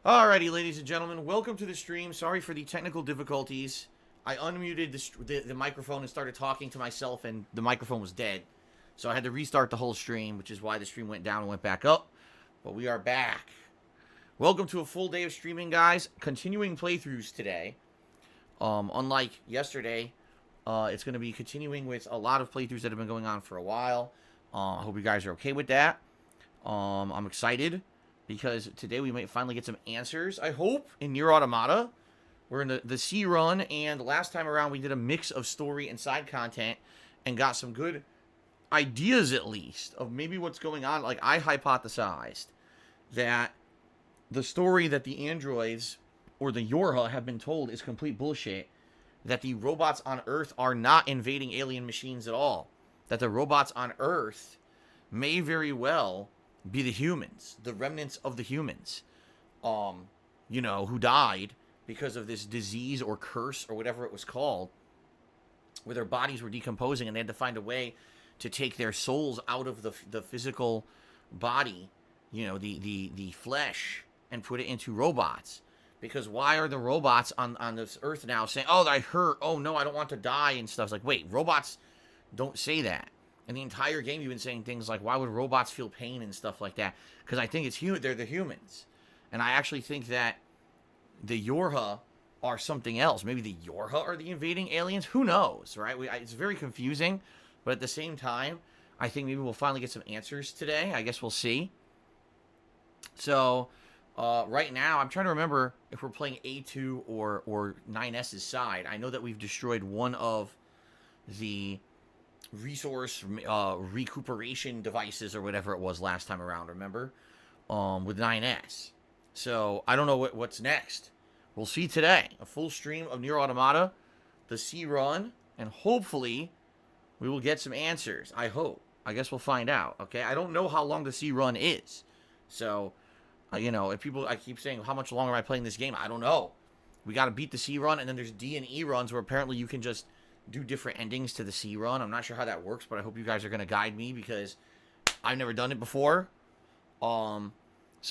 Alrighty, ladies and gentlemen, welcome to the stream. Sorry for the technical difficulties. I unmuted the microphone and started talking to myself, and the microphone was dead. So I had to restart the whole stream, which is why the stream went down and went back up. But we are back. Welcome to a full day of streaming, guys. Continuing playthroughs today. Unlike yesterday, it's going to be continuing with a lot of playthroughs that have been going on for a while. I hope you guys are okay with that. I'm excited, because today we might finally get some answers, I hope, in Nier Automata. We're in the C run, and last time around we did a mix of story and side content and got some good ideas, at least, of maybe what's going on. Like, I hypothesized that the story that the androids, or the Yorha, have been told is complete bullshit. That the robots on Earth are not invading alien machines at all. That the robots on Earth may very well be the humans, the remnants of the humans, who died because of this disease or curse or whatever it was called, where their bodies were decomposing and they had to find a way to take their souls out of the physical body, the flesh, and put it into robots. Because why are the robots on this Earth now saying, oh, I hurt, oh no, I don't want to die and stuff? It's like, wait, robots don't say that. In the entire game, you've been saying things like, why would robots feel pain and stuff like that? Because I think they're the humans. And I actually think that the Yorha are something else. Maybe the Yorha are the invading aliens? Who knows, right? It's very confusing. But at the same time, I think maybe we'll finally get some answers today. I guess we'll see. So, right now, I'm trying to remember if we're playing A2 or 9S's side. I know that we've destroyed one of the resource recuperation devices or whatever it was last time around, remember? With 9S. So, I don't know what's next. We'll see today. A full stream of Nier Automata, the C run, and hopefully we will get some answers. I hope. I guess we'll find out, okay? I don't know how long the C run is. So, if people, I keep saying, how much longer am I playing this game? I don't know. We got to beat the C run, and then there's D and E runs where apparently you can just do different endings to the C run. I'm not sure how that works, but I hope you guys are going to guide me, because I've never done it before. So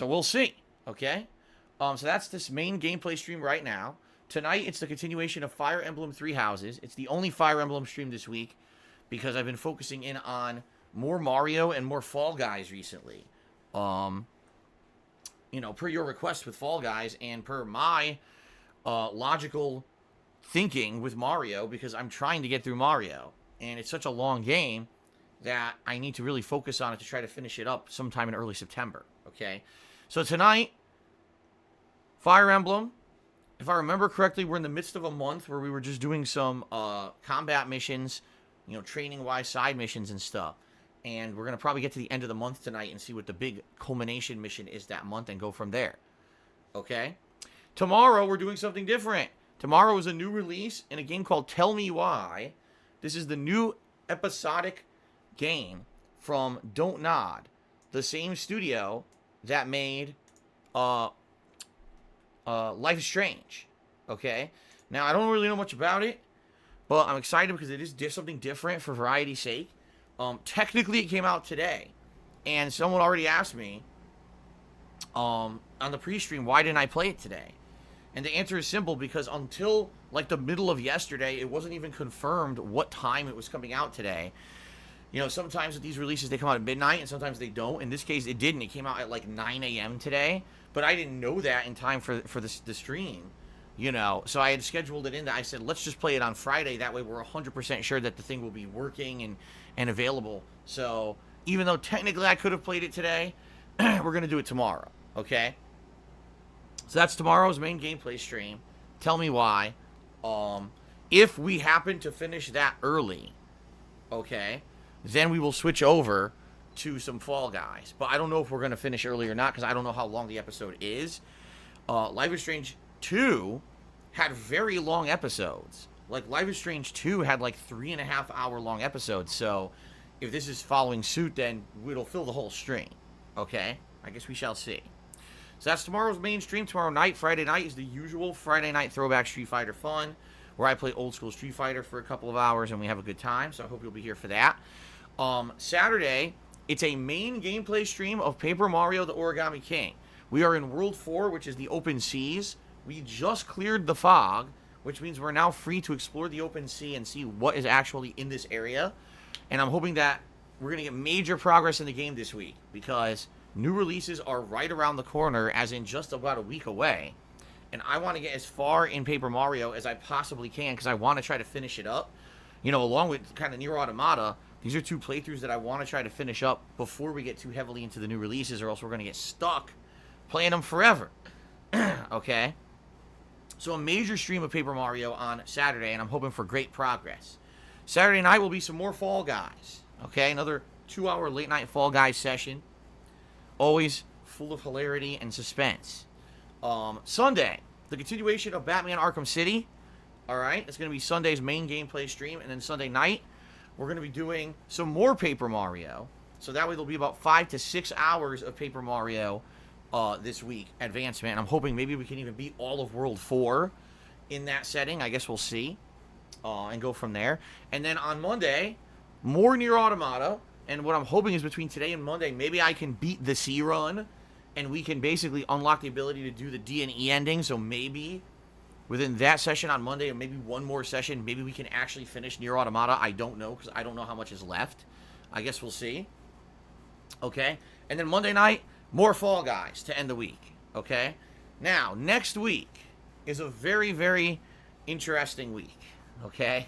we'll see, okay? So that's this main gameplay stream right now. Tonight, it's the continuation of Fire Emblem Three Houses. It's the only Fire Emblem stream this week, because I've been focusing in on more Mario and more Fall Guys recently. Per your request with Fall Guys, and per my logical thinking with Mario, because I'm trying to get through Mario, and it's such a long game that I need to really focus on it to try to finish it up sometime in early September, okay? So tonight, Fire Emblem, if I remember correctly, we're in the midst of a month where we were just doing some combat missions, training-wise side missions and stuff. And we're going to probably get to the end of the month tonight and see what the big culmination mission is that month and go from there. Okay? Tomorrow, we're doing something different. Tomorrow is a new release in a game called Tell Me Why. This is the new episodic game from Don't Nod, the same studio that made Life is Strange. Okay? Now, I don't really know much about it, but I'm excited because it is something different for variety's sake. Technically, it came out today, and someone already asked me on the pre-stream, why didn't I play it today? And the answer is simple, because until like the middle of yesterday, it wasn't even confirmed what time it was coming out today. Sometimes with these releases, they come out at midnight, and sometimes they don't. In this case, it didn't. It came out at like 9 a.m. today, but I didn't know that in time for the stream. So I had scheduled it in that I said, let's just play it on Friday. That way we're 100% sure that the thing will be working and available. So even though technically I could have played it today, we're going to do it tomorrow. Okay? So that's tomorrow's main gameplay stream. Tell me why. If we happen to finish that early, okay, then we will switch over to some Fall Guys. But I don't know if we're going to finish early or not, because I don't know how long the episode is. Life is Strange 2 had very long episodes. Like, Life is Strange 2 had like 3.5 hour long episodes. So if this is following suit, then it'll fill the whole stream. Okay? I guess we shall see. So that's tomorrow's main stream. Tomorrow night, Friday night, is the usual Friday night throwback Street Fighter fun, where I play old school Street Fighter for a couple of hours and we have a good time. So I hope you'll be here for that. Saturday, it's a main gameplay stream of Paper Mario: The Origami King. We are in World 4, which is the open seas. We just cleared the fog, which means we're now free to explore the open sea and see what is actually in this area. And I'm hoping that we're going to get major progress in the game this week, because new releases are right around the corner, as in just about a week away. And I want to get as far in Paper Mario as I possibly can, because I want to try to finish it up. You know, along with kind of Nier Automata, these are 2 playthroughs that I want to try to finish up before we get too heavily into the new releases, or else we're going to get stuck playing them forever. Okay? So a major stream of Paper Mario on Saturday, and I'm hoping for great progress. Saturday night will be some more Fall Guys. Okay? Another 2-hour late-night Fall Guys session. Always full of hilarity and suspense. Sunday, the continuation of Batman Arkham City. Alright? It's going to be Sunday's main gameplay stream. And then Sunday night, we're going to be doing some more Paper Mario. So that way there'll be about 5 to 6 hours of Paper Mario this week, advancement. I'm hoping maybe we can even beat all of World 4 in that setting. I guess we'll see. And go from there. And then on Monday, more Nier Automata. And what I'm hoping is between today and Monday, maybe I can beat the C run. And we can basically unlock the ability to do the D and E ending. So maybe within that session on Monday, or maybe one more session, maybe we can actually finish Nier Automata. I don't know, because I don't know how much is left. I guess we'll see. Okay. And then Monday night, more Fall Guys to end the week, okay? Now, next week is a very, very interesting week, okay?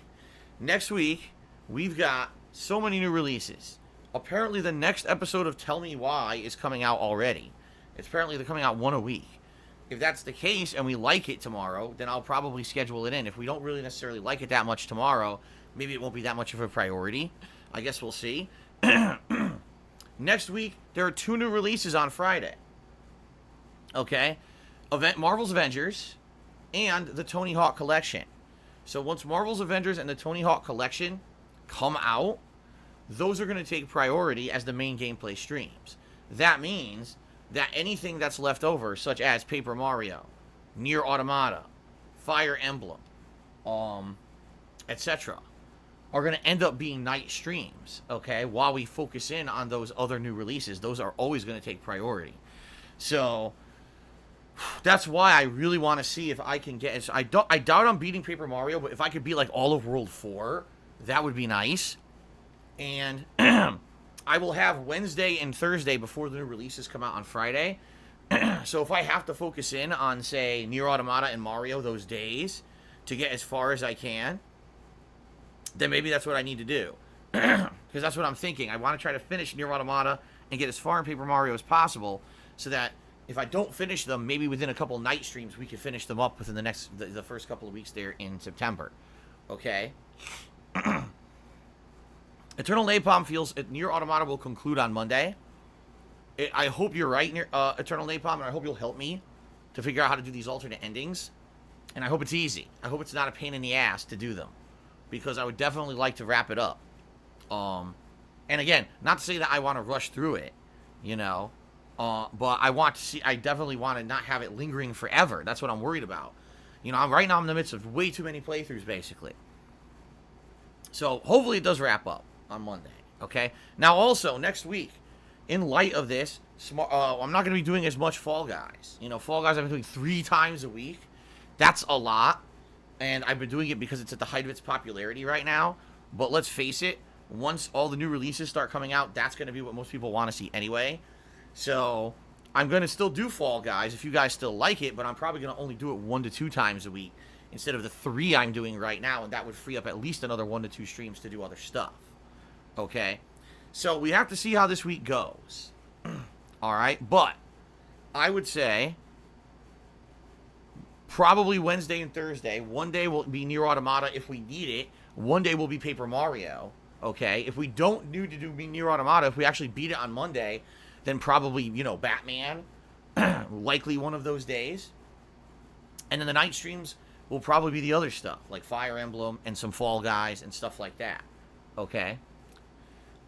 Next week, we've got so many new releases. Apparently, the next episode of Tell Me Why is coming out already. It's apparently they're coming out 1 a week. If that's the case and we like it tomorrow, then I'll probably schedule it in. If we don't really necessarily like it that much tomorrow, maybe it won't be that much of a priority. I guess we'll see. Next week, there are 2 new releases on Friday. Okay? Marvel's Avengers and the Tony Hawk Collection. So once Marvel's Avengers and the Tony Hawk Collection come out, those are going to take priority as the main gameplay streams. That means that anything that's left over, such as Paper Mario, Nier Automata, Fire Emblem, etc., are going to end up being night streams, okay, while we focus in on those other new releases. Those are always going to take priority. So that's why I really want to see if I can get... I doubt I'm beating Paper Mario, but if I could beat like all of World 4, that would be nice. And I will have Wednesday and Thursday before the new releases come out on Friday. So if I have to focus in on, say, Nier Automata and Mario those days to get as far as I can, then maybe that's what I need to do. Because that's what I'm thinking. I want to try to finish Nier Automata and get as far in Paper Mario as possible, so that if I don't finish them, maybe within a couple night streams, we can finish them up within the first couple of weeks there in September. Okay? Eternal Napalm feels Nier Automata will conclude on Monday. I hope you're right, Eternal Napalm, and I hope you'll help me to figure out how to do these alternate endings. And I hope it's easy. I hope it's not a pain in the ass to do them, because I would definitely like to wrap it up. And again, not to say that I want to rush through it, you know, but I definitely want to not have it lingering forever. That's what I'm worried about. You know, right now I'm in the midst of way too many playthroughs, basically. So hopefully it does wrap up on Monday, okay? Now also, next week, in light of this, I'm not going to be doing as much Fall Guys. You know, Fall Guys I've been doing 3 times a week. That's a lot. And I've been doing it because it's at the height of its popularity right now. But let's face it, once all the new releases start coming out, that's going to be what most people want to see anyway. So I'm going to still do Fall Guys if you guys still like it, but I'm probably going to only do it 1 to 2 times a week instead of the 3 I'm doing right now, and that would free up at least another 1 to 2 streams to do other stuff. Okay? So we have to see how this week goes. Alright? But I would say probably Wednesday and Thursday. One day will be Nier Automata if we need it. One day will be Paper Mario. Okay? If we don't need to do Nier Automata, if we actually beat it on Monday, then probably, you know, Batman. Likely one of those days. And then the night streams will probably be the other stuff, like Fire Emblem and some Fall Guys and stuff like that. Okay?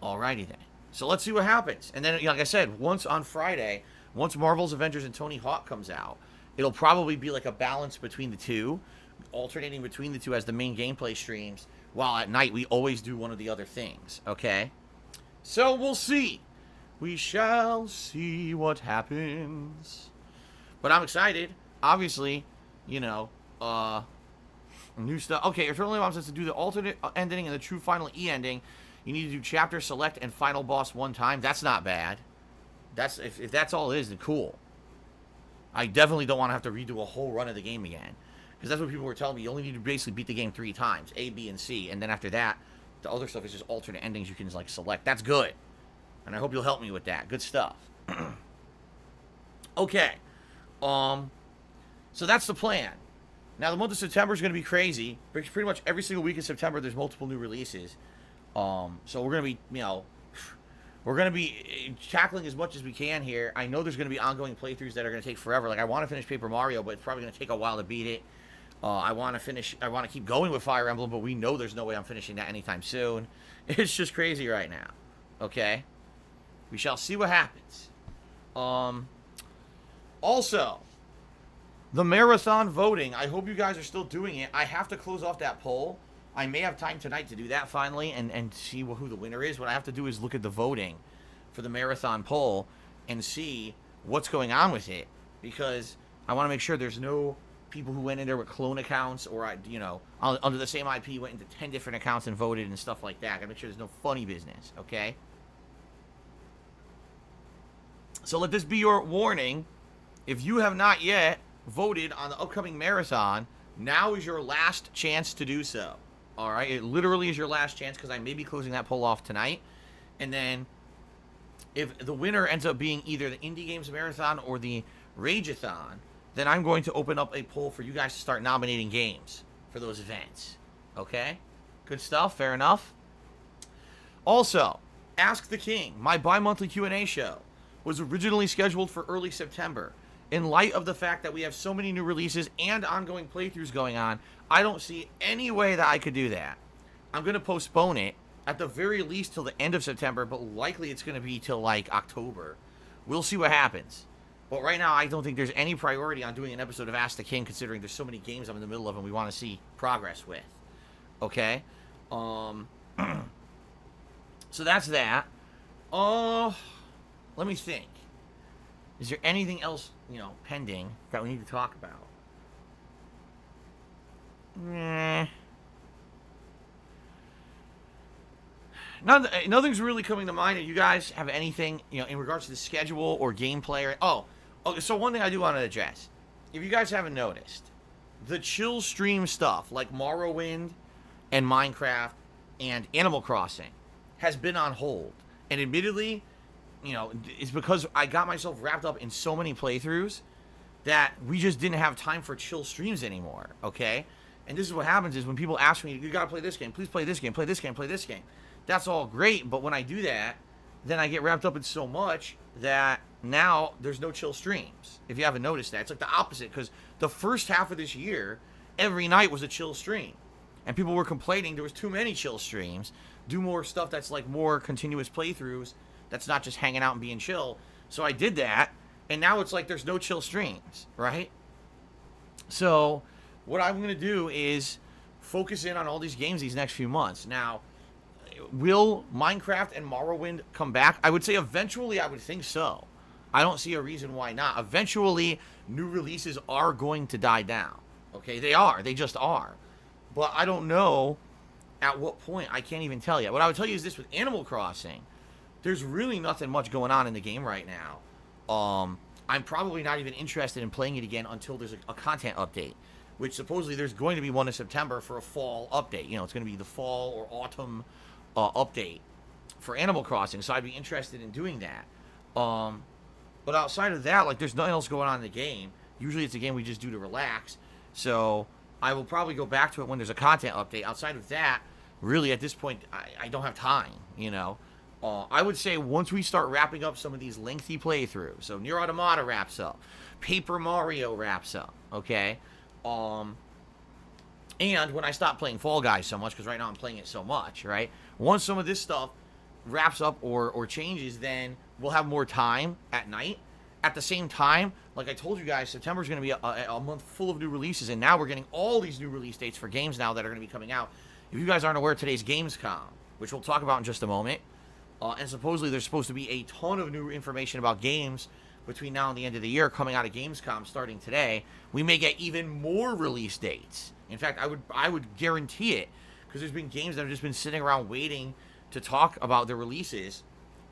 Alrighty then. So let's see what happens. And then, like I said, once on Friday, once Marvel's Avengers and Tony Hawk comes out, it'll probably be like a balance between the two, alternating between the two as the main gameplay streams, while at night we always do one of the other things. Okay? So we'll see. We shall see what happens. But I'm excited. Obviously, you know, new stuff. Okay, if it only wants us to do the alternate ending and the true final E ending, you need to do chapter select and final boss one time. That's not bad. That's if that's all it is, then cool. I definitely don't want to have to redo a whole run of the game again. Because that's what people were telling me. You only need to basically beat the game 3 times. A, B, and C. And then after that, the other stuff is just alternate endings you can like select. That's good. And I hope you'll help me with that. Good stuff. Okay. So that's the plan. Now, the month of September is going to be crazy. Pretty much every single week in September, there's multiple new releases. So we're going to be, you know, we're going to be tackling as much as we can here. I know there's going to be ongoing playthroughs that are going to take forever. Like, I want to finish Paper Mario, but it's probably going to take a while to beat it. I want to keep going with Fire Emblem, but we know there's no way I'm finishing that anytime soon. It's just crazy right now. Okay? We shall see what happens. Also, the marathon voting. I hope you guys are still doing it. I have to close off that poll. I may have time tonight to do that finally and see who the winner is. What I have to do is look at the voting for the marathon poll and see what's going on with it, because I want to make sure there's no people who went in there with clone accounts or, you know, under the same IP went into 10 different accounts and voted and stuff like that. I gotta make sure there's no funny business, okay? So let this be your warning. If you have not yet voted on the upcoming marathon, now is your last chance to do so. All right, it literally is your last chance, because I may be closing that poll off tonight. And then if the winner ends up being either the Indie Games Marathon or the Rageathon, then I'm going to open up a poll for you guys to start nominating games for those events. Okay? Good stuff. Fair enough. Also, Ask the King, my bi-monthly Q&A show, was originally scheduled for early September. In light of the fact that we have so many new releases and ongoing playthroughs going on, I don't see any way that I could do that. I'm going to postpone it at the very least till the end of September, but likely it's going to be till like October. We'll see what happens. But right now, I don't think there's any priority on doing an episode of Ask the King, considering there's so many games I'm in the middle of and we want to see progress with. Okay? So that's that. Let me think. Is there anything else, you know, pending that we need to talk about? Nothing's really coming to mind. If you guys have anything, you know, in regards to the schedule or gameplay, okay, so one thing I do want to address. If you guys haven't noticed, the chill stream stuff like Morrowind and Minecraft and Animal Crossing has been on hold. And admittedly, you know, it's because I got myself wrapped up in so many playthroughs that we just didn't have time for chill streams anymore, okay? And this is what happens is when people ask me, you gotta play this game, please play this game, play this game, play this game. That's all great, but when I do that, then I get wrapped up in so much that now there's no chill streams. If you haven't noticed that, it's like the opposite, because the first half of this year, every night was a chill stream. And people were complaining there was too many chill streams. Do more stuff that's like more continuous playthroughs, that's not just hanging out and being chill. So I did that, and now it's like there's no chill streams, right? So what I'm going to do is focus in on all these games these next few months. Now, will Minecraft and Morrowind come back? I would say eventually I would think so. I don't see a reason why not. Eventually, new releases are going to die down. Okay, they are. They just are. But I don't know at what point. I can't even tell yet. What I would tell you is this: with Animal Crossing, there's really nothing much going on in the game right now. I'm probably not even interested in playing it again until there's a content update, which supposedly there's going to be one in September for a fall update. You know, it's going to be the fall or autumn update for Animal Crossing, so I'd be interested in doing that. But outside of that, like, there's nothing else going on in the game. Usually it's a game we just do to relax, so I will probably go back to it when there's a content update. Outside of that, really at this point, I don't have time, you know. I would say once we start wrapping up some of these lengthy playthroughs, so Nier Automata wraps up, Paper Mario wraps up, okay? And when I stop playing Fall Guys so much, because right now I'm playing it so much, right? Once some of this stuff wraps up or changes, then we'll have more time at night. At the same time, like I told you guys, September is going to be a month full of new releases, and now we're getting all these new release dates for games now that are going to be coming out. If you guys aren't aware, today's Gamescom, which we'll talk about in just a moment, and supposedly there's supposed to be a ton of new information about games between now and the end of the year coming out of Gamescom starting today, we may get even more release dates. In fact, I would guarantee it, because there's been games that have just been sitting around waiting to talk about their releases,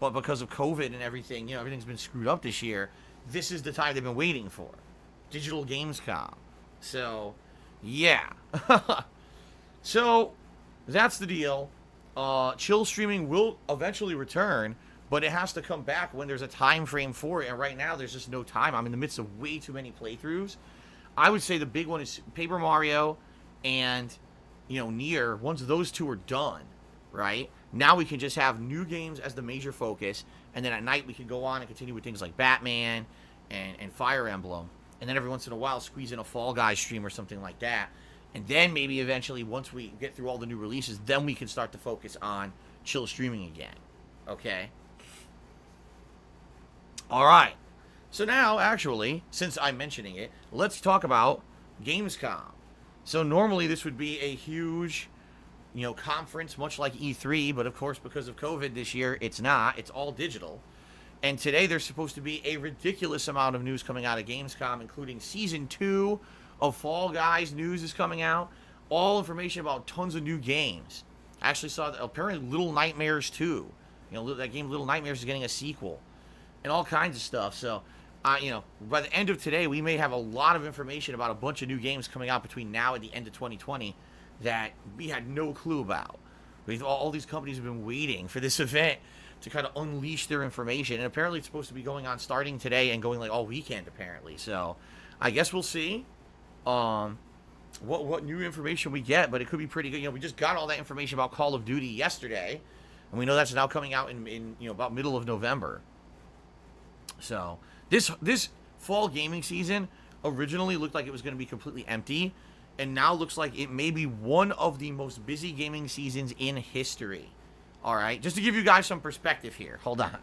but because of COVID and everything, you know, everything's been screwed up this year. This is the time they've been waiting for. Digital Gamescom. So, yeah. So, that's the deal. Chill streaming will eventually return, but it has to come back when there's a time frame for it, and right now there's just no time. I'm in the midst of way too many playthroughs. I would say the big one is Paper Mario and, you know, Nier. Once those two are done, right, now we can just have new games as the major focus, and then at night we can go on and continue with things like Batman and Fire Emblem, and then every once in a while squeeze in a Fall Guys stream or something like that. And then maybe eventually, once we get through all the new releases, then we can start to focus on chill streaming again. Okay? Alright. So now, actually, since I'm mentioning it, let's talk about Gamescom. So normally this would be a huge, you know, conference, much like E3, but of course because of COVID this year, it's not. It's all digital. And today there's supposed to be a ridiculous amount of news coming out of Gamescom, including Season 2 of Fall Guys news is coming out. All information about tons of new games. I actually saw that apparently Little Nightmares 2. You know, that game Little Nightmares is getting a sequel. And all kinds of stuff. So, you know, by the end of today, we may have a lot of information about a bunch of new games coming out between now and the end of 2020 that we had no clue about. All these companies have been waiting for this event to kind of unleash their information. And apparently it's supposed to be going on starting today and going like all weekend, apparently. So, I guess we'll see. What new information we get, but it could be pretty good. You know, we just got all that information about Call of Duty yesterday, and we know that's now coming out in you know, about middle of November. So this fall gaming season originally looked like it was going to be completely empty, and now looks like it may be one of the most busy gaming seasons in history. All right, just to give you guys some perspective here. Hold on.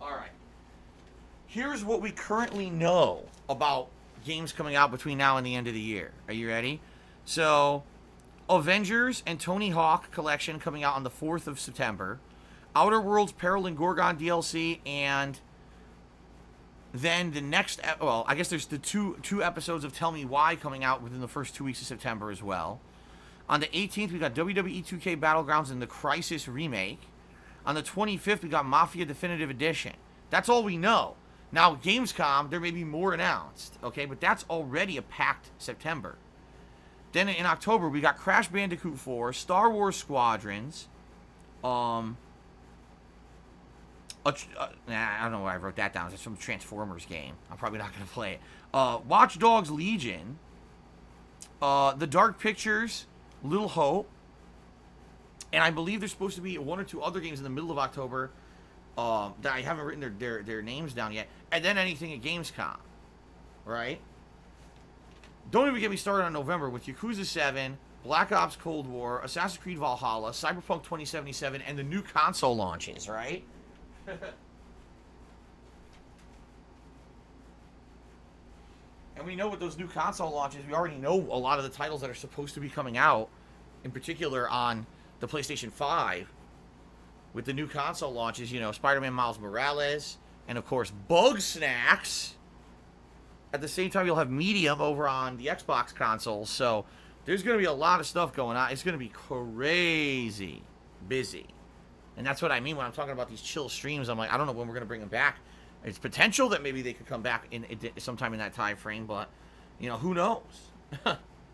All right. Here's what we currently know about games coming out between now and the end of the year. Are you ready? So, Avengers and Tony Hawk Collection coming out on the 4th of September. Outer Worlds Peril and Gorgon DLC, and then the next, well, I guess there's the two episodes of Tell Me Why coming out within the first 2 weeks of September as well. On the 18th, we got WWE 2K Battlegrounds and the Crysis Remake. On the 25th, we got Mafia Definitive Edition. That's all we know. Now, Gamescom, there may be more announced, okay? But that's already a packed September. Then in October, we got Crash Bandicoot 4, Star Wars Squadrons, I don't know why I wrote that down. It's some Transformers game. I'm probably not going to play it. Watch Dogs Legion, The Dark Pictures, Little Hope, and I believe there's supposed to be one or two other games in the middle of October that I haven't written their names down yet, and then anything at Gamescom, right? Don't even get me started on November with Yakuza 7, Black Ops Cold War, Assassin's Creed Valhalla, Cyberpunk 2077, and the new console launches, right? And we know with those new console launches, we already know a lot of the titles that are supposed to be coming out, in particular on the PlayStation 5, with the new console launches, you know, Spider-Man Miles Morales, and of course, Bug Snacks. At the same time, you'll have Medium over on the Xbox consoles, so there's going to be a lot of stuff going on. It's going to be crazy busy. And that's what I mean when I'm talking about these chill streams. I'm like, I don't know when we're going to bring them back. It's potential that maybe they could come back in sometime in that time frame, but, you know, who knows?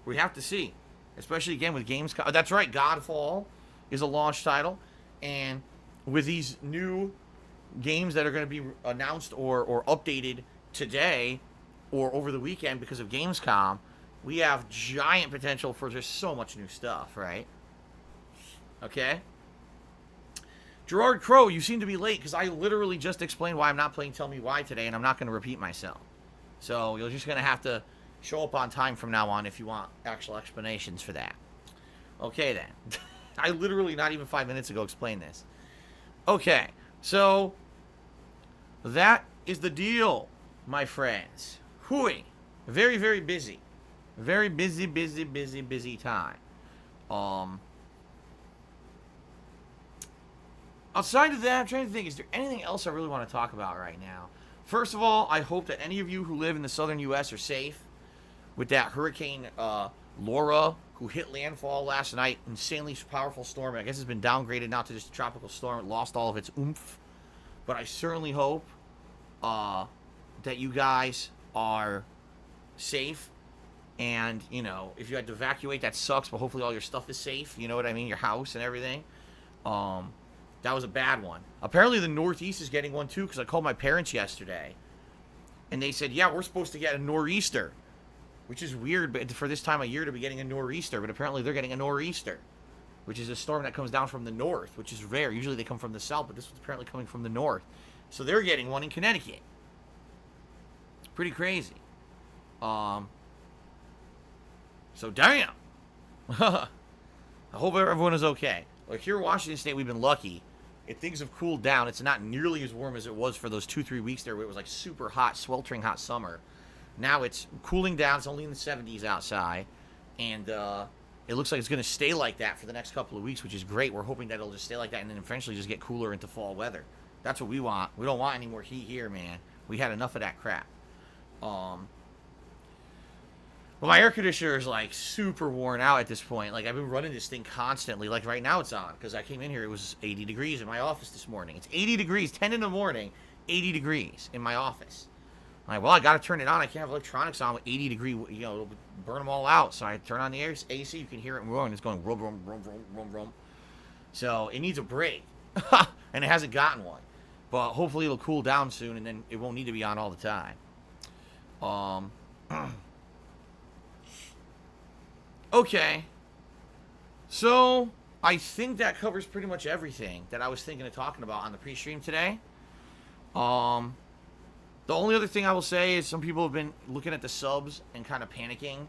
We have to see. Especially, again, with games. That's right, Godfall is a launch title. And with these new games that are going to be announced or updated today or over the weekend because of Gamescom, we have giant potential for just so much new stuff, right? Okay? Gerard Crow, you seem to be late because I literally just explained why I'm not playing Tell Me Why today, and I'm not going to repeat myself. So you're just going to have to show up on time from now on if you want actual explanations for that. Okay, then. I literally, not even 5 minutes ago, explained this. Okay, so that is the deal, my friends. Hooey. Very, very busy. Very busy, busy, busy, busy time. Outside of that, I'm trying to think, is there anything else I really want to talk about right now? First of all, I hope that any of you who live in the southern U.S. are safe with that Hurricane Laura, who hit landfall last night. Insanely powerful storm. I guess it's been downgraded now to just a tropical storm. It lost all of its oomph. But I certainly hope that you guys are safe. And, you know, if you had to evacuate, that sucks. But hopefully all your stuff is safe. You know what I mean? Your house and everything. That was a bad one. Apparently the Northeast is getting one too, because I called my parents yesterday. And they said, yeah, we're supposed to get a nor'easter. Which is weird but for this time of year to be getting a nor'easter. But apparently they're getting a nor'easter. Which is a storm that comes down from the north. Which is rare. Usually they come from the south. But this was apparently coming from the north. So they're getting one in Connecticut. It's pretty crazy. So damn. I hope everyone is okay. Like here in Washington State, we've been lucky. If things have cooled down, it's not nearly as warm as it was for those 2-3 weeks there where it was like super hot, sweltering hot summer. Now it's cooling down. It's only in the 70s outside. And it looks like it's going to stay like that for the next couple of weeks, which is great. We're hoping that it'll just stay like that and then eventually just get cooler into fall weather. That's what we want. We don't want any more heat here, man. We had enough of that crap. Well, my air conditioner is like super worn out at this point. Like I've been running this thing constantly. Like right now it's on because I came in here. It was 80 degrees in my office this morning. It's 80 degrees, 10 in the morning, 80 degrees in my office. I'm like, well, I got to turn it on. I can't have electronics on with 80 degree, you know, it'll burn them all out. So I turn on the AC. You can hear it roaring. It's going rum, rum, rum, rum, rum, rum. So it needs a break. And it hasn't gotten one. But hopefully it'll cool down soon and then it won't need to be on all the time. Okay, so I think that covers pretty much everything that I was thinking of talking about on the pre-stream today. The only other thing I will say is some people have been looking at the subs and kind of panicking.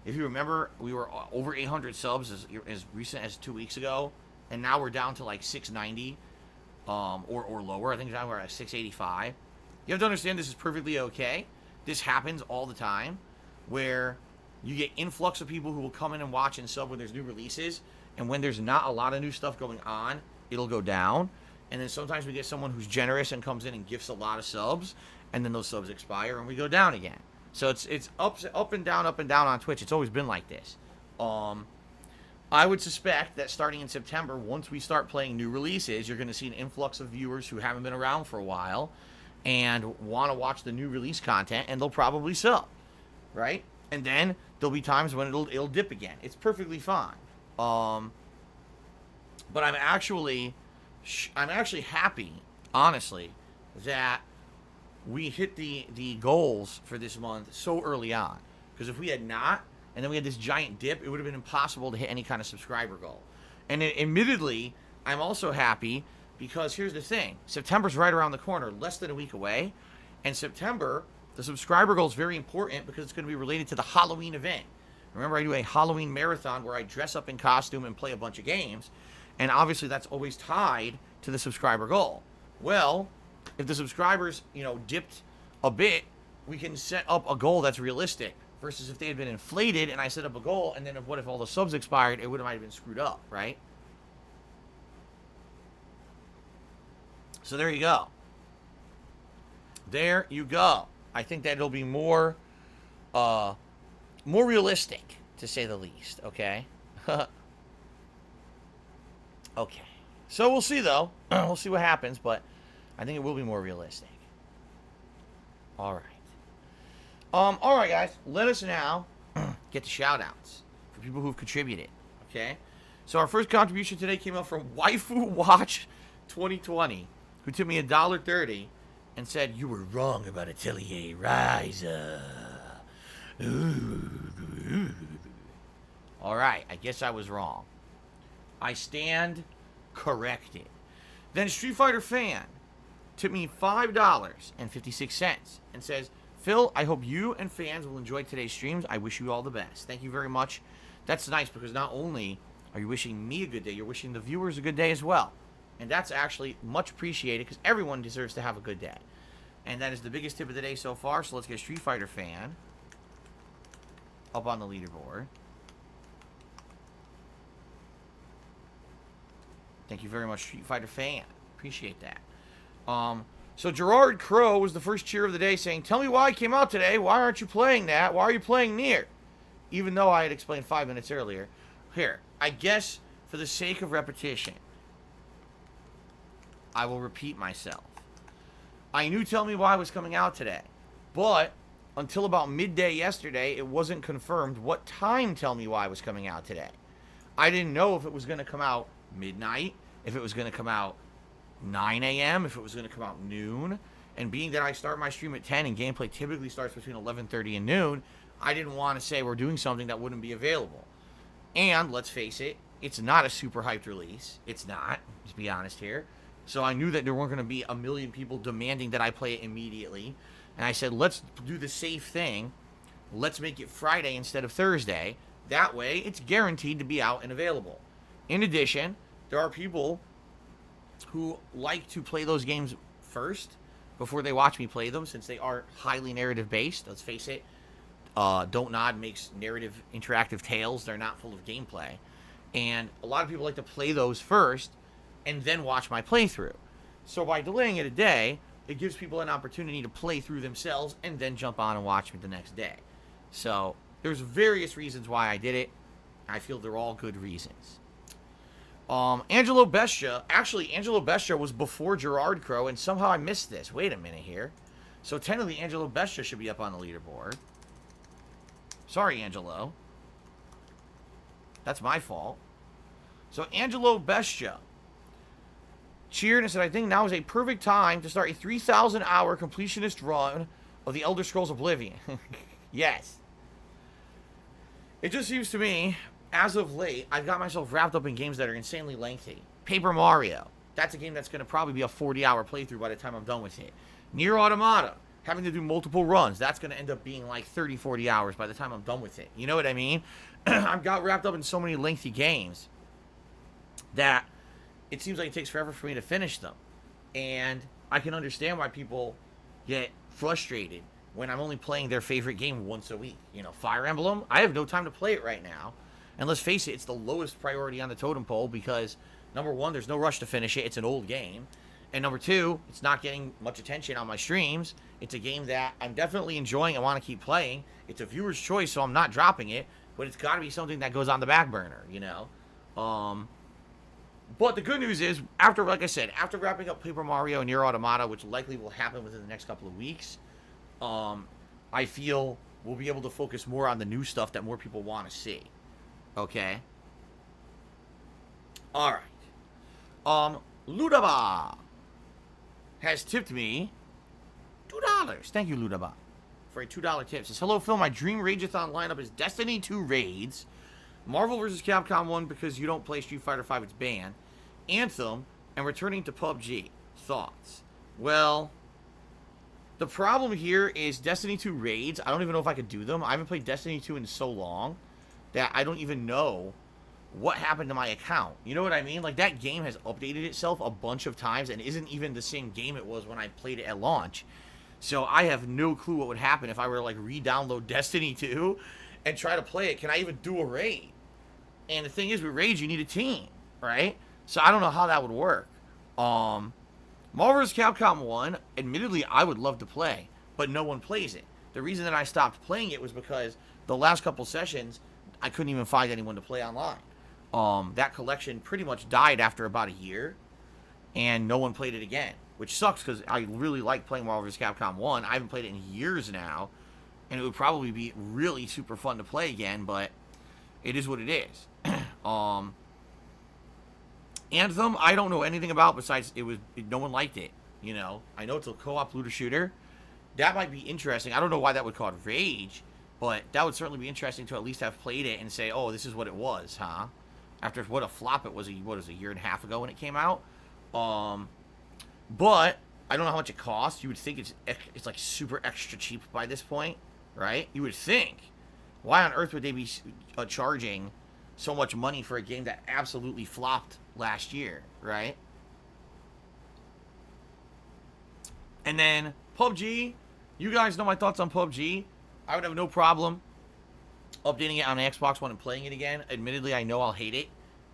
If you remember, we were over 800 subs as recent as 2 weeks ago, and now we're down to like 690 or lower. I think now we're at 685. You have to understand this is perfectly okay. This happens all the time where you get influx of people who will come in and watch and sub when there's new releases. And when there's not a lot of new stuff going on, it'll go down. And then sometimes we get someone who's generous and comes in and gifts a lot of subs. And then those subs expire and we go down again. So it's up and down on Twitch. It's always been like this. I would suspect that starting in September, once we start playing new releases, you're going to see an influx of viewers who haven't been around for a while and want to watch the new release content. And they'll probably sub. Right? And then there'll be times when it'll dip again. It's perfectly fine. But I'm actually happy, honestly, that we hit the goals for this month so early on. Because if we had not, and then we had this giant dip, it would have been impossible to hit any kind of subscriber goal. And admittedly, I'm also happy because here's the thing. September's right around the corner, less than a week away. And September, the subscriber goal is very important because it's going to be related to the Halloween event. Remember, I do a Halloween marathon where I dress up in costume and play a bunch of games. And obviously, that's always tied to the subscriber goal. Well, if the subscribers, dipped a bit, we can set up a goal that's realistic. Versus if they had been inflated and I set up a goal, and then what if all the subs expired, it might have been screwed up, right? So there you go. There you go. I think that it'll be more realistic, to say the least, okay? Okay. So we'll see, though. We'll see what happens, but I think it will be more realistic. All right. All right, guys. Let us now get the shout-outs for people who've contributed, okay? So our first contribution today came out from Waifu Watch 2020, who took me $1.30 and said, "You were wrong about Atelier Ryza." All right, I guess I was wrong. I stand corrected. Then Street Fighter Fan took me $5.56 and says, "Phil, I hope you and fans will enjoy today's streams. I wish you all the best." Thank you very much. That's nice because not only are you wishing me a good day, you're wishing the viewers a good day as well. And that's actually much appreciated because everyone deserves to have a good day. And that is the biggest tip of the day so far. So let's get Street Fighter Fan up on the leaderboard. Thank you very much, Street Fighter Fan. appreciate that. So Gerard Crow was the first cheer of the day saying, tell me why it came out today. Why aren't you playing that? Why are you playing Nier? Even though I had explained 5 minutes earlier. Here, I guess for the sake of repetition, I will repeat myself. I knew Tell Me Why was coming out today, but until about midday yesterday, it wasn't confirmed what time Tell Me Why was coming out today. I didn't know if it was going to come out midnight, if it was going to come out 9 a.m., if it was going to come out noon. And being that I start my stream at 10 and gameplay typically starts between 11:30 and noon, I didn't want to say we're doing something that wouldn't be available. And let's face it, it's not a super hyped release. It's not, to be honest here. So I knew that there weren't going to be a million people demanding that I play it immediately. And I said, let's do the safe thing. Let's make it Friday instead of Thursday. That way, it's guaranteed to be out and available. In addition, there are people who like to play those games first before they watch me play them, since they are highly narrative based. Let's face it, Don't Nod makes narrative interactive tales. They're not full of gameplay. And a lot of people like to play those first and then watch my playthrough. So by delaying it a day, it gives people an opportunity to play through themselves and then jump on and watch me the next day. So there's various reasons why I did it. I feel they're all good reasons. Angelo Bestia. Actually, Angelo Bestia was before Gerard Crow, and somehow I missed this. Wait a minute here. So technically, Angelo Bestia should be up on the leaderboard. Sorry, Angelo. That's my fault. So Angelo Bestia cheered and said, I think now is a perfect time to start a 3,000 hour completionist run of the Elder Scrolls Oblivion. Yes. It just seems to me, as of late, I've got myself wrapped up in games that are insanely lengthy. Paper Mario. That's a game that's going to probably be a 40-hour playthrough by the time I'm done with it. Nier Automata. Having to do multiple runs. That's going to end up being like 30, 40 hours by the time I'm done with it. You know what I mean? I've got wrapped up in so many lengthy games that it seems like it takes forever for me to finish them. And I can understand why people get frustrated when I'm only playing their favorite game once a week. You know, Fire Emblem, I have no time to play it right now. And let's face it, it's the lowest priority on the totem pole because, number one, there's no rush to finish it. It's an old game. And number two, it's not getting much attention on my streams. It's a game that I'm definitely enjoying and want to keep playing. It's a viewer's choice, so I'm not dropping it. But it's got to be something that goes on the back burner, you know? But the good news is, after, like I said, after wrapping up Paper Mario and Nier Automata, which likely will happen within the next couple of weeks, I feel we'll be able to focus more on the new stuff that more people want to see. Okay? Alright. Ludaba has tipped me $2. Thank you, Ludaba, for a $2 tip. Says, hello, Phil. My dream Rageathon lineup is Destiny 2 Raids, Marvel vs. Capcom 1 because you don't play Street Fighter 5, it's banned, Anthem, and returning to PUBG. Thoughts? Well, the problem here is Destiny 2 Raids. I don't even know if I could do them. I haven't played Destiny 2 in so long that I don't even know what happened to my account. You know what I mean? Like, that game has updated itself a bunch of times and isn't even the same game it was when I played it at launch. So I have no clue what would happen if I were to, like, re-download Destiny 2 and try to play it. Can I even do a raid? And the thing is, with raids, you need a team, right? So I don't know how that would work. Marvel vs. Capcom 1, admittedly, I would love to play, but no one plays it. The reason that I stopped playing it was because the last couple sessions, I couldn't even find anyone to play online. That collection pretty much died after about a year, and no one played it again, which sucks because I really like playing Marvel vs. Capcom 1. I haven't played it in years now, and it would probably be really super fun to play again, but it is what it is. Anthem, I don't know anything about besides no one liked it, you know. I know it's a co-op looter shooter. That might be interesting. I don't know why that would cause rage, but that would certainly be interesting to at least have played it and say, oh, this is what it was, huh? After what a flop it was, a year and a half ago when it came out. But I don't know how much it costs. You would think it's like super extra cheap by this point, right? You would think. Why on earth would they be charging so much money for a game that absolutely flopped last year, right? And then PUBG. You guys know my thoughts on PUBG. I would have no problem updating it on the Xbox One and playing it again. Admittedly, I know I'll hate it,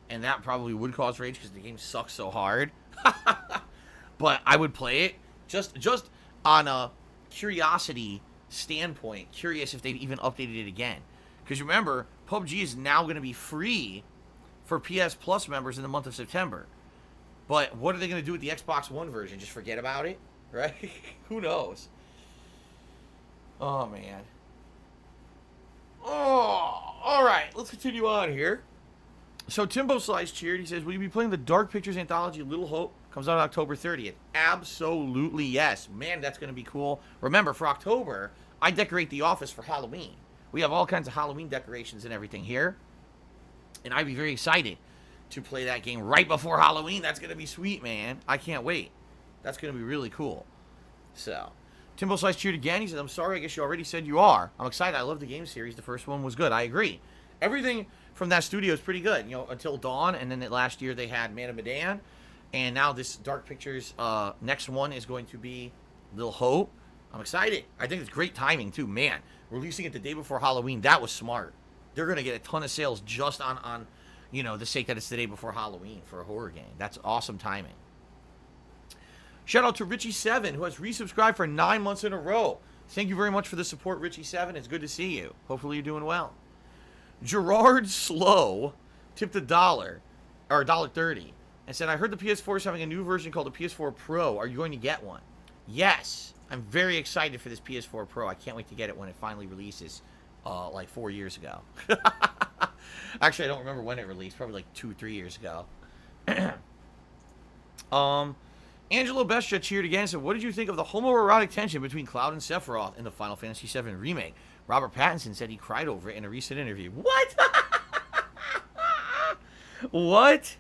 and that probably would cause rage because the game sucks so hard. But I would play it just on a curiosity standpoint. Curious if they've even updated it again. Because remember, PUBG is now going to be free for PS Plus members in the month of September. But what are they going to do with the Xbox One version? Just forget about it? Right? Who knows? Oh, man. Oh, all right. Let's continue on here. So Timbo Slice cheered. He says, will you be playing the Dark Pictures anthology Little Hope? Comes out October 30th. Absolutely yes. Man, that's going to be cool. Remember, for October, I decorate the office for Halloween. We have all kinds of Halloween decorations and everything here. And I'd be very excited to play that game right before Halloween. That's going to be sweet, man. I can't wait. That's going to be really cool. So, Timbo Slice cheered again. He said, I'm sorry, I guess you already said you are. I'm excited. I love the game series. The first one was good. I agree. Everything from that studio is pretty good. You know, Until Dawn, and then last year they had Man of Medan. And now this Dark Pictures next one is going to be Little Hope. I'm excited. I think it's great timing, too. Man, releasing it the day before Halloween, that was smart. They're going to get a ton of sales just on you know, the sake that it's the day before Halloween for a horror game. That's awesome timing. Shout out to Richie7, who has resubscribed for 9 months in a row. Thank you very much for the support, Richie7. It's good to see you. Hopefully you're doing well. Gerard Slow tipped $1, or $1.30, and said, I heard the PS4 is having a new version called the PS4 Pro. Are you going to get one? Yes. I'm very excited for this PS4 Pro. I can't wait to get it when it finally releases, like 4 years ago. Actually, I don't remember when it released. Probably like 2-3 years ago. Angelo Bestia cheered again and said, what did you think of the homoerotic tension between Cloud and Sephiroth in the Final Fantasy VII Remake? Robert Pattinson said he cried over it in a recent interview. What? What?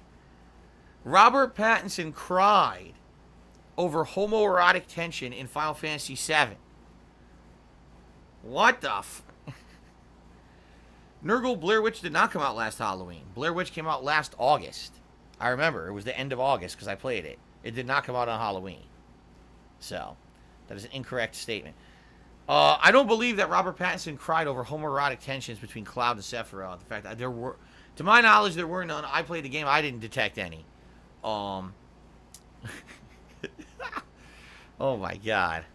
Robert Pattinson cried over homoerotic tension in Final Fantasy VII. What the Nurgle Blair Witch did not come out last Halloween. Blair Witch came out last August. I remember. It was the end of August because I played it. It did not come out on Halloween. So, that is an incorrect statement. I don't believe that Robert Pattinson cried over homoerotic tensions between Cloud and Sephiroth. The fact that there were, to my knowledge, there were none. I played the game. I didn't detect any. Oh my God.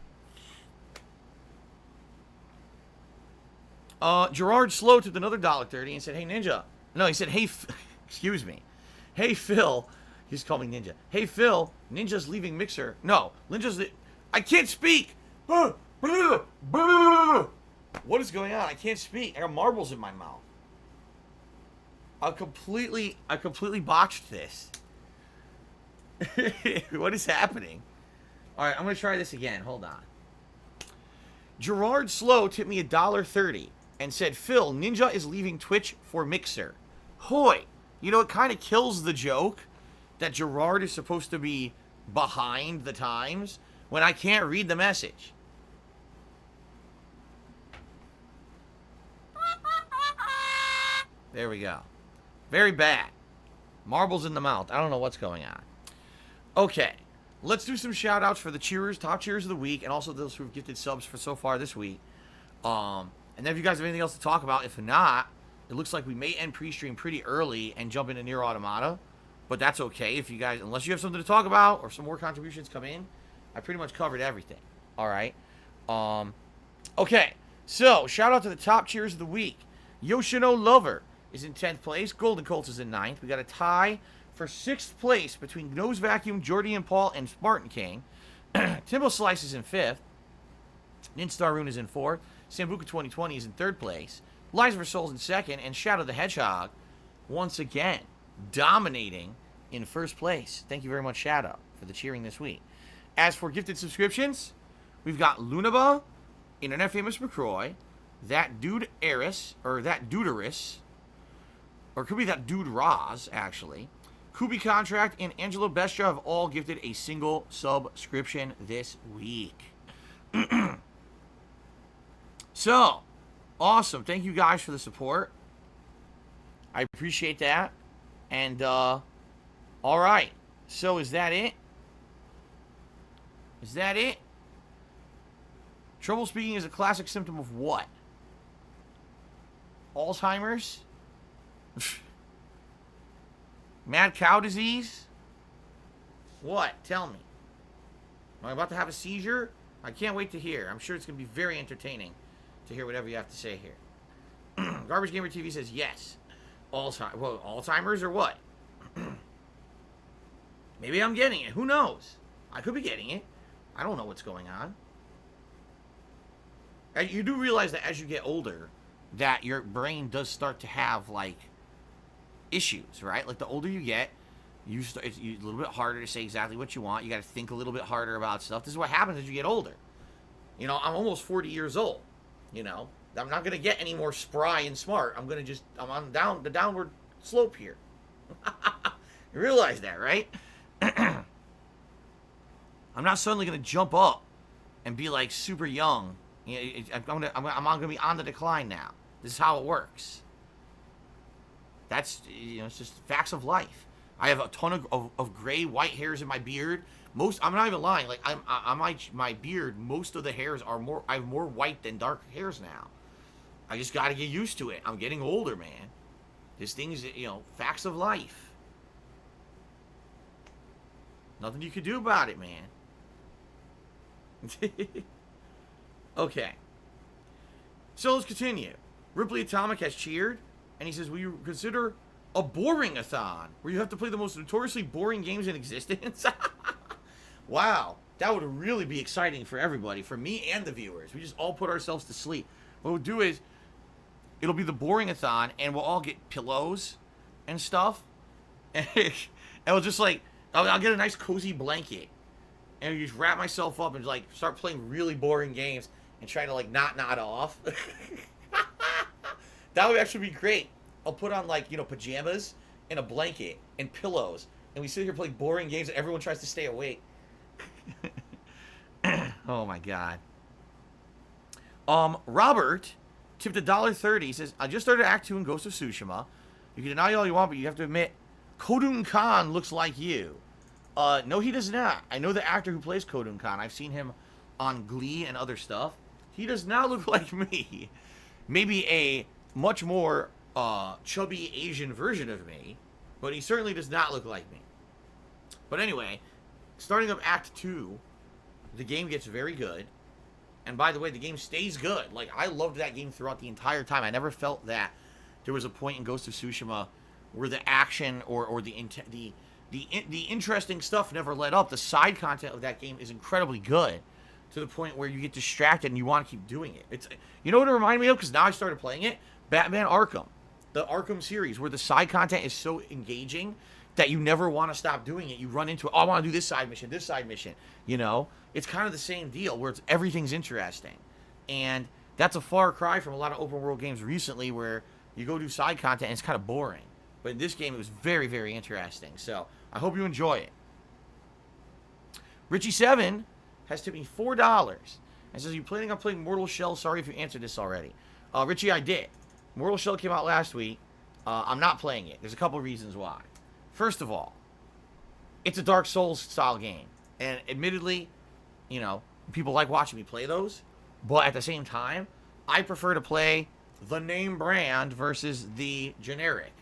Gerard Slow took another $1.30 and said, hey, Ninja. No, he said, hey, excuse me. Hey, Phil. He's calling me Ninja. Hey, Phil. Ninja's leaving Mixer. No, I can't speak. What is going on? I can't speak. I got marbles in my mouth. I completely botched this. What is happening? All right, I'm going to try this again. Hold on. Gerard Slow tipped me $1.30 and said, Phil, Ninja is leaving Twitch for Mixer. Hoy. You know, it kind of kills the joke that Gerard is supposed to be behind the times when I can't read the message. There we go. Very bad. Marbles in the mouth. I don't know what's going on. Okay. Let's do some shout outs for the cheerers, top cheerers of the week, and also those who have gifted subs for so far this week. And then if you guys have anything else to talk about, if not, it looks like we may end pre-stream pretty early and jump into Nier Automata. But that's okay if you guys, unless you have something to talk about or some more contributions come in, I pretty much covered everything. All right. Okay. So, shout out to the top cheers of the week. Yoshino Lover is in 10th place. Golden Colts is in 9th. We got a tie for 6th place between Nose Vacuum, Jordy and Paul, and Spartan King. Timbo Slice is in 5th. Ninstar Rune is in 4th. Sambuca 2020 is in 3rd place. Lies for Souls in 2nd. And Shadow the Hedgehog, once again, dominating in 1st place. Thank you very much, Shadow, for the cheering this week. As for gifted subscriptions, we've got Lunaba, Internet Famous McCroy, That Dude Eris, or That Duderis, or it could be That Dude Roz, actually. Kubi Contract and Angelo Bestia have all gifted a single subscription this week. So, awesome. Thank you guys for the support. I appreciate that. And, all right. So, is that it? Is that it? Trouble speaking is a classic symptom of what? Alzheimer's? Mad cow disease? What? Tell me. Am I about to have a seizure? I can't wait to hear. I'm sure it's going to be very entertaining to hear whatever you have to say here. Garbage Gamer TV says yes. Alzheimer's or what? Maybe I'm getting it. Who knows? I could be getting it. I don't know what's going on. You do realize that as you get older, that your brain does start to have, like, issues, right? Like, the older you get, it's a little bit harder to say exactly what you want. You got to think a little bit harder about stuff. This is what happens as you get older. You know, I'm almost 40 years old. You know, I'm not going to get any more spry and smart. I'm going to I'm on the downward slope here. You realize that, right? I'm not suddenly going to jump up and be, like, super young. You know, I'm going to be on the decline now. This is how it works. That's, you know, it's just facts of life. I have a ton of gray, white hairs in my beard. I'm not even lying. Like, on my beard, most of the hairs I have more white than dark hairs now. I just got to get used to it. I'm getting older, man. This thing is, you know, facts of life. Nothing you could do about it, man. Okay. So let's continue. Ripley Atomic has cheered, and he says, will you consider a boring-a-thon, where you have to play the most notoriously boring games in existence? Wow. That would really be exciting for everybody, for me and the viewers. We just all put ourselves to sleep. What we'll do is, it'll be the boring-a-thon, and we'll all get pillows and stuff. And we'll just, like, I'll get a nice cozy blanket, and just wrap myself up and, like, start playing really boring games and try to, like, not nod off. That would actually be great. I'll put on, like, you know, pajamas and a blanket and pillows, and we sit here playing boring games and everyone tries to stay awake. Oh my god. Robert tipped $1.30. He says, I just started Act 2 in Ghost of Tsushima. You can deny all you want, but you have to admit, Kodun Khan looks like you. No, he does not. I know the actor who plays Kodun Khan. I've seen him on Glee and other stuff. He does not look like me. Maybe a much more chubby Asian version of me, but he certainly does not look like me. But anyway, starting up Act 2, the game gets very good. And by the way, the game stays good. Like, I loved that game throughout the entire time. I never felt that there was a point in Ghost of Tsushima where the action or the interesting stuff never let up. The side content of that game is incredibly good, to the point where you get distracted and you want to keep doing it. It's, you know what it reminded me of? Because now I started playing it. Batman Arkham. The Arkham series, where the side content is so engaging that you never want to stop doing it. You run into it. Oh, I want to do this side mission. You know? It's kind of the same deal, where everything's interesting. And that's a far cry from a lot of open world games recently, where you go do side content and it's kind of boring. But in this game, it was very, very interesting. So, I hope you enjoy it. Richie7 has tipped me $4 and says, are you planning on playing Mortal Shell? Sorry if you answered this already. Richie, I did. Mortal Shell came out last week. I'm not playing it. There's a couple reasons why. First of all, it's a Dark Souls style game. And admittedly, you know, people like watching me play those. But at the same time, I prefer to play the name brand versus the generic.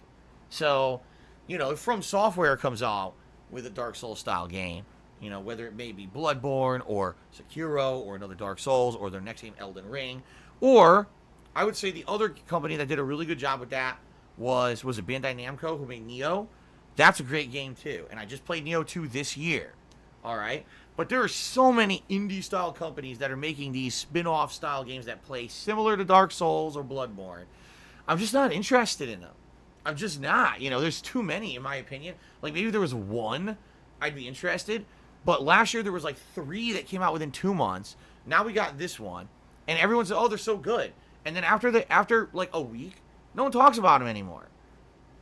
So, you know, if From Software comes out with a Dark Souls style game, you know, whether it may be Bloodborne or Sekiro or another Dark Souls or their next game, Elden Ring, or I would say the other company that did a really good job with that was it Bandai Namco, who made Nioh? That's a great game too. And I just played Nioh 2 this year. All right? But there are so many indie-style companies that are making these spin-off style games that play similar to Dark Souls or Bloodborne. I'm just not interested in them. I'm just not. You know, there's too many, in my opinion. Like, maybe there was one, I'd be interested. But last year, there was like 3 that came out within 2 months. Now we got this one. And everyone said, oh, they're so good. And then after like a week, no one talks about them anymore.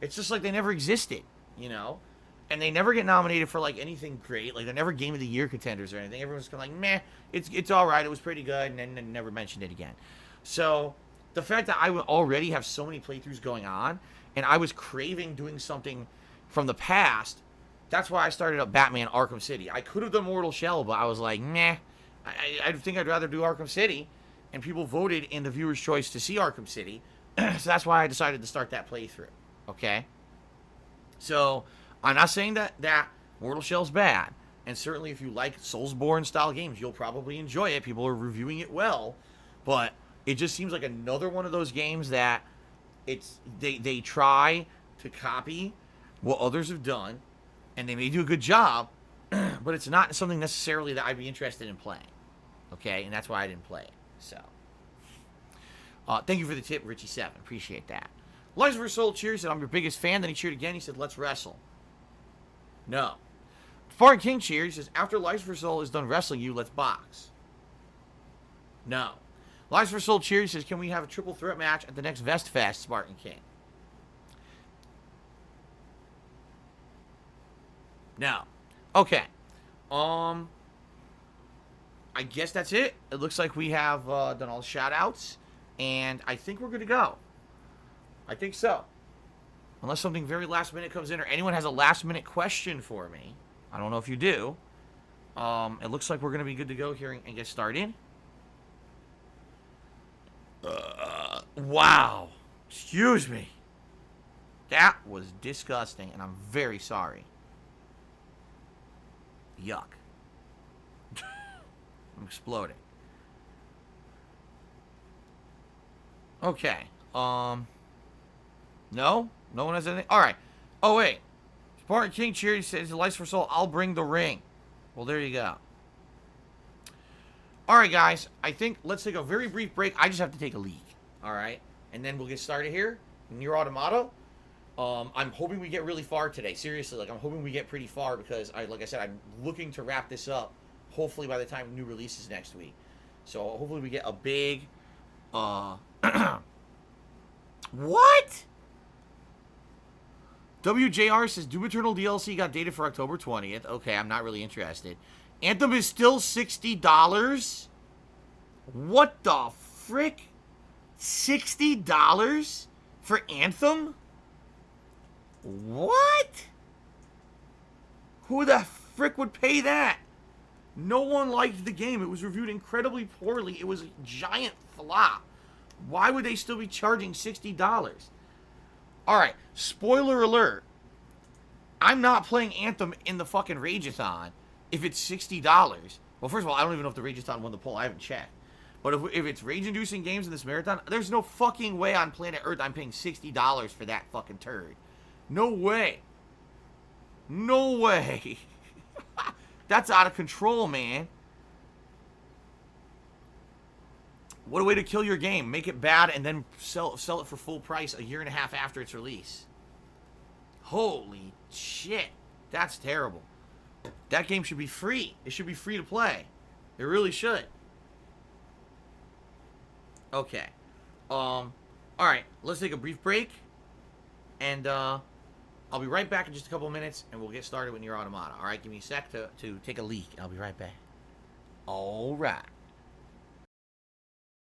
It's just like they never existed, you know? And they never get nominated for like anything great. Like, they're never Game of the Year contenders or anything. Everyone's kind of like, meh, it's all right. It was pretty good. And then never mentioned it again. So the fact that I would already have so many playthroughs going on, and I was craving doing something from the past, that's why I started up Batman Arkham City. I could have done Mortal Shell, but I was like, meh, I think I'd rather do Arkham City. And people voted in the viewer's choice to see Arkham City. So that's why I decided to start that playthrough. Okay? So I'm not saying that Mortal Shell's bad. And certainly if you like Soulsborne style games, you'll probably enjoy it. People are reviewing it well. But it just seems like another one of those games that they try to copy what others have done, and they may do a good job, but it's not something necessarily that I'd be interested in playing. Okay, and that's why I didn't play it. So, thank you for the tip, Richie7. Appreciate that. Lies vs. Soul cheers, said, I'm your biggest fan. Then he cheered again. He said, let's wrestle. No. Spartan King cheers. He says, after Lies vs. Soul is done wrestling you, let's box. No. Lies vs. Soul cheers. He says, can we have a triple threat match at the next Vest Fest, Spartan King? No. Okay. I guess that's it. It looks like we have done all the shout-outs, and I think we're good to go. I think so. Unless something very last minute comes in, or anyone has a last minute question for me. I don't know if you do. It looks like we're going to be good to go here and get started. Wow. Excuse me. That was disgusting, and I'm very sorry. Yuck. I'm exploding. Okay. No? No one has anything? Alright. Oh, wait. Spartan King Cheery says, Lights for Soul, I'll bring the ring. Well, there you go. Alright, guys. I think let's take a very brief break. I just have to take a leak. Alright? And then we'll get started here. Near Automato. I'm hoping we get really far today. Seriously, like, I'm hoping we get pretty far because, like I said, I'm looking to wrap this up, hopefully by the time new releases next week. So, hopefully we get a big, What? WJR says, Doom Eternal DLC got dated for October 20th. Okay, I'm not really interested. Anthem is still $60? What the frick? $60 for Anthem? What? Who the frick would pay that? No one liked the game. It was reviewed incredibly poorly. It was a giant flop. Why would they still be charging $60? Alright, spoiler alert. I'm not playing Anthem in the fucking Rageathon if it's $60. Well, first of all, I don't even know if the Rageathon won the poll. I haven't checked. But if it's rage-inducing games in this marathon, there's no fucking way on planet Earth I'm paying $60 for that fucking turd. No way. No way. That's out of control, man. What a way to kill your game. Make it bad and then sell it for full price a year and a half after its release. Holy shit. That's terrible. That game should be free. It should be free to play. It really should. Okay. Alright. Let's take a brief break. And, I'll be right back in just a couple of minutes, and we'll get started with Nier Automata. Alright, give me a sec to take a leak. I'll be right back. Alright.